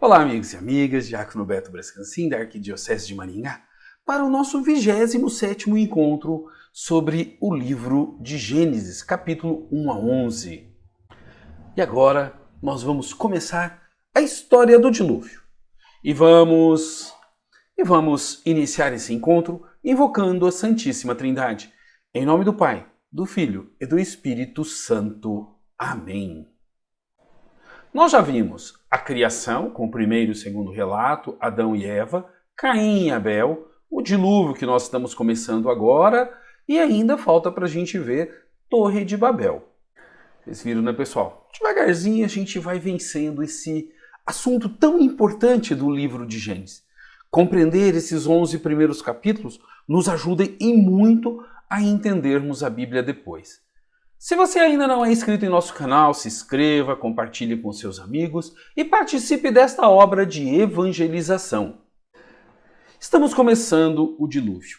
Olá, amigos e amigas, Diácono Beto Brescancin, da Arquidiocese de Maringá, para o nosso 27º encontro sobre o livro de Gênesis, capítulo 1 a 11. E agora nós vamos começar a história do dilúvio. E vamos iniciar esse encontro invocando a Santíssima Trindade. Em nome do Pai, do Filho e do Espírito Santo. Amém. Nós já vimos a criação, com o primeiro e o segundo relato, Adão e Eva, Caim e Abel, o dilúvio que nós estamos começando agora, e ainda falta para a gente ver Torre de Babel. Vocês viram, né, pessoal? Devagarzinho a gente vai vencendo esse assunto tão importante do livro de Gênesis. Compreender esses 11 primeiros capítulos nos ajuda e muito a entendermos a Bíblia depois. Se você ainda não é inscrito em nosso canal, se inscreva, compartilhe com seus amigos e participe desta obra de evangelização. Estamos começando o dilúvio.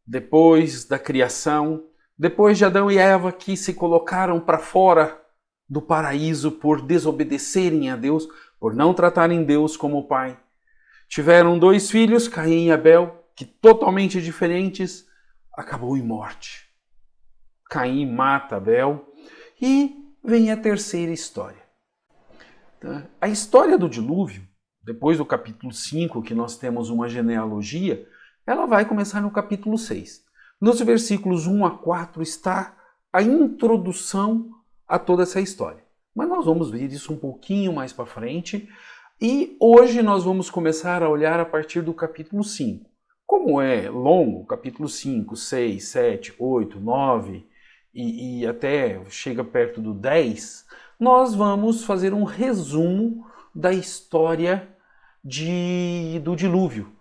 Depois da criação, depois de Adão e Eva que se colocaram para fora do paraíso por desobedecerem a Deus, por não tratarem Deus como pai. Tiveram 2 filhos, Caim e Abel, que totalmente diferentes, acabou em morte. Caim mata Abel e vem a terceira história. A história do dilúvio, depois do capítulo 5, que nós temos uma genealogia, ela vai começar no capítulo 6. Nos versículos 1 a 4 está a introdução a toda essa história. Mas nós vamos ver isso um pouquinho mais para frente e hoje nós vamos começar a olhar a partir do capítulo 5. Como é longo, capítulo 5, 6, 7, 8, 9... e até chega perto do 10, nós vamos fazer um resumo da história do dilúvio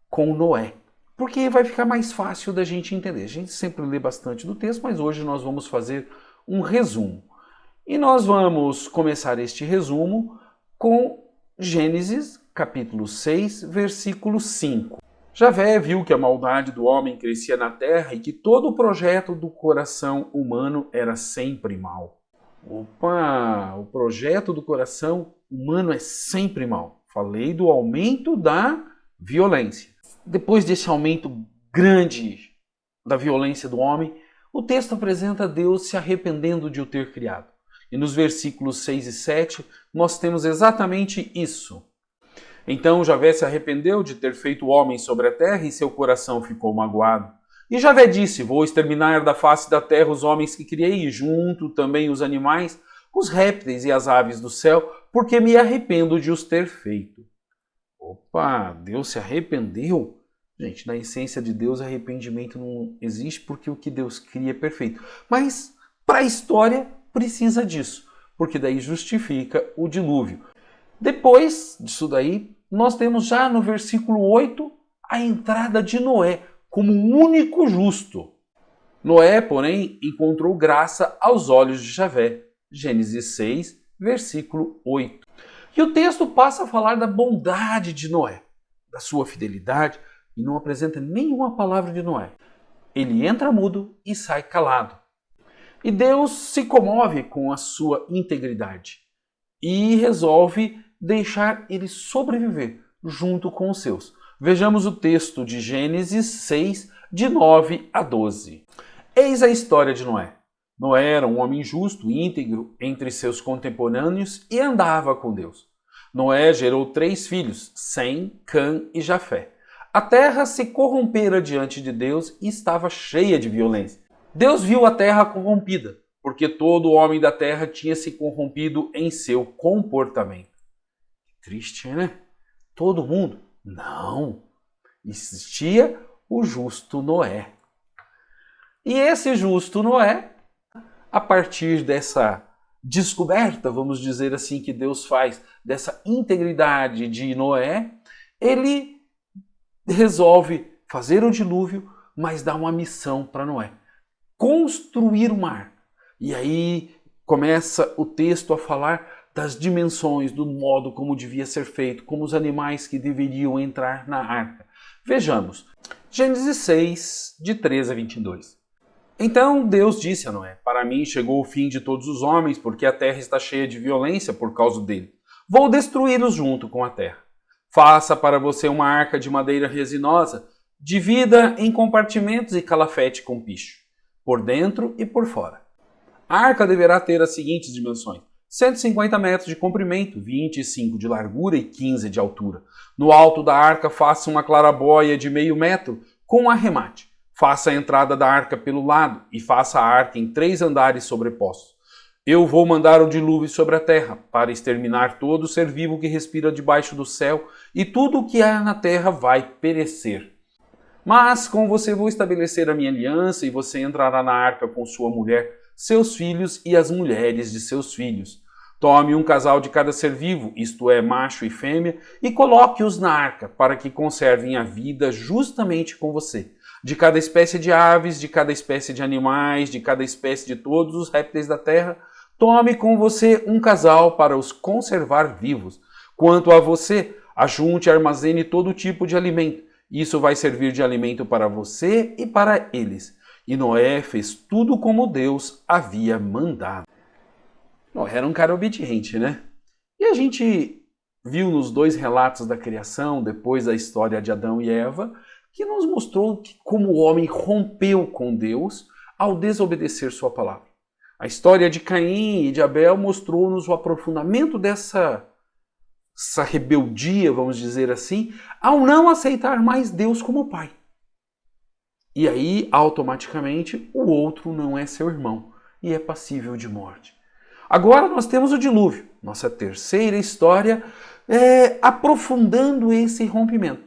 com Noé. Porque vai ficar mais fácil da gente entender. A gente sempre lê bastante do texto, mas hoje nós vamos fazer um resumo. E nós vamos começar este resumo com Gênesis, capítulo 6, versículo 5. Javé viu que a maldade do homem crescia na terra e que todo o projeto do coração humano era sempre mal. Opa, o projeto do coração humano é sempre mal. Falei do aumento da violência. Depois desse aumento grande da violência do homem, o texto apresenta Deus se arrependendo de o ter criado. E nos versículos 6 e 7, nós temos exatamente isso. Então Javé se arrependeu de ter feito o homem sobre a terra e seu coração ficou magoado. E Javé disse: vou exterminar da face da terra os homens que criei, e junto também os animais, os répteis e as aves do céu, porque me arrependo de os ter feito. Opa, Deus se arrependeu? Gente, na essência de Deus, arrependimento não existe porque o que Deus cria é perfeito. Mas para a história precisa disso, porque daí justifica o dilúvio. Depois disso daí, nós temos já no versículo 8 a entrada de Noé como o único justo. Noé, porém, encontrou graça aos olhos de Javé. Gênesis 6, versículo 8. E o texto passa a falar da bondade de Noé, da sua fidelidade, e não apresenta nenhuma palavra de Noé. Ele entra mudo e sai calado. E Deus se comove com a sua integridade e resolve deixar ele sobreviver junto com os seus. Vejamos o texto de Gênesis 6, de 9 a 12. Eis a história de Noé. Noé era um homem justo e íntegro entre seus contemporâneos e andava com Deus. Noé gerou 3 filhos, Sem, Cã e Jafé. A terra se corrompera diante de Deus e estava cheia de violência. Deus viu a terra corrompida, porque todo homem da terra tinha se corrompido em seu comportamento. Triste, né? Todo mundo? Não. Existia o justo Noé. E esse justo Noé, a partir dessa descoberta, vamos dizer assim, que Deus faz, dessa integridade de Noé, ele resolve fazer o dilúvio, mas dá uma missão para Noé: construir uma arca. E aí começa o texto a falar das dimensões, do modo como devia ser feito, como os animais que deveriam entrar na arca. Vejamos, Gênesis 6, de 13 a 22. Então Deus disse a Noé: para mim chegou o fim de todos os homens, porque a terra está cheia de violência por causa dele. Vou destruí-los junto com a terra. Faça para você uma arca de madeira resinosa, divida em compartimentos e calafete com picho, por dentro e por fora. A arca deverá ter as seguintes dimensões: 150 metros de comprimento, 25 de largura e 15 de altura. No alto da arca faça uma clarabóia de meio metro com arremate. Faça a entrada da arca pelo lado e faça a arca em 3 andares sobrepostos. Eu vou mandar o dilúvio sobre a terra, para exterminar todo ser vivo que respira debaixo do céu, e tudo o que há na terra vai perecer. Mas com você vou estabelecer a minha aliança, e você entrará na arca com sua mulher, seus filhos e as mulheres de seus filhos. Tome um casal de cada ser vivo, isto é, macho e fêmea, e coloque-os na arca, para que conservem a vida justamente com você. De cada espécie de aves, de cada espécie de animais, de cada espécie de todos os répteis da terra, tome com você um casal para os conservar vivos. Quanto a você, ajunte e armazene todo tipo de alimento. Isso vai servir de alimento para você e para eles. E Noé fez tudo como Deus havia mandado. Noé era um cara obediente, né? E a gente viu nos 2 relatos da criação, depois da história de Adão e Eva, que nos mostrou como o homem rompeu com Deus ao desobedecer sua palavra. A história de Caim e de Abel mostrou-nos o aprofundamento dessa rebeldia, vamos dizer assim, ao não aceitar mais Deus como pai. E aí, automaticamente, o outro não é seu irmão e é passível de morte. Agora nós temos o dilúvio, nossa terceira história, aprofundando esse rompimento,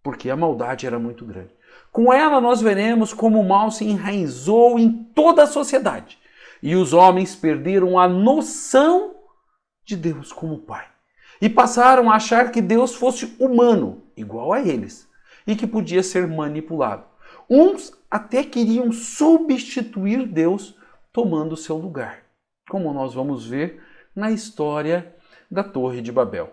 porque a maldade era muito grande. Com ela nós veremos como o mal se enraizou em toda a sociedade e os homens perderam a noção de Deus como Pai e passaram a achar que Deus fosse humano, igual a eles, e que podia ser manipulado. Uns até queriam substituir Deus tomando seu lugar, como nós vamos ver na história da Torre de Babel.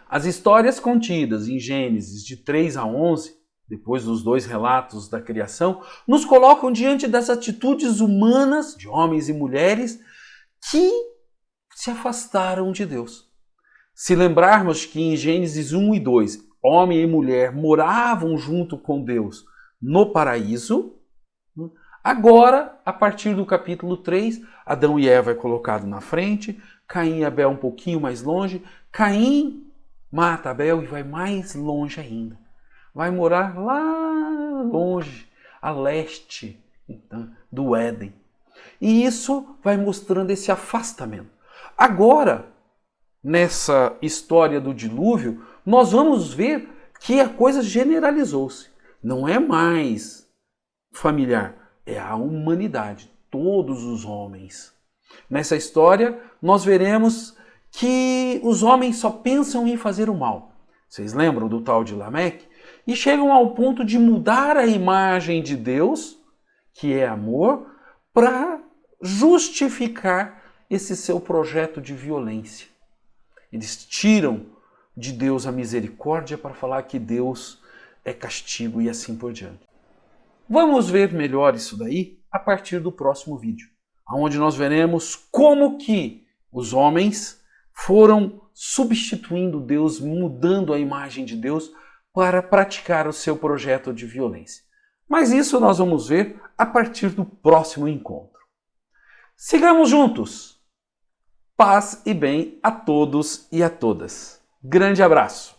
As histórias contidas em Gênesis de 3 a 11, depois dos 2 relatos da criação, nos colocam diante das atitudes humanas de homens e mulheres que se afastaram de Deus. Se lembrarmos que em Gênesis 1 e 2, homem e mulher moravam junto com Deus no paraíso, agora, a partir do capítulo 3, Adão e Eva é colocado na frente, Caim e Abel um pouquinho mais longe. Caim mata Abel e vai mais longe ainda. Vai morar lá longe, a leste do Éden. E isso vai mostrando esse afastamento. Agora, nessa história do dilúvio, nós vamos ver que a coisa generalizou-se. Não é mais familiar, é a humanidade, todos os homens. Nessa história, nós veremos que os homens só pensam em fazer o mal. Vocês lembram do tal de Lameque? E chegam ao ponto de mudar a imagem de Deus, que é amor, para justificar esse seu projeto de violência. Eles tiram de Deus a misericórdia para falar que Deus é castigo e assim por diante. Vamos ver melhor isso daí a partir do próximo vídeo, onde nós veremos como que os homens foram substituindo Deus, mudando a imagem de Deus para praticar o seu projeto de violência. Mas isso nós vamos ver a partir do próximo encontro. Sigamos juntos! Paz e bem a todos e a todas. Grande abraço!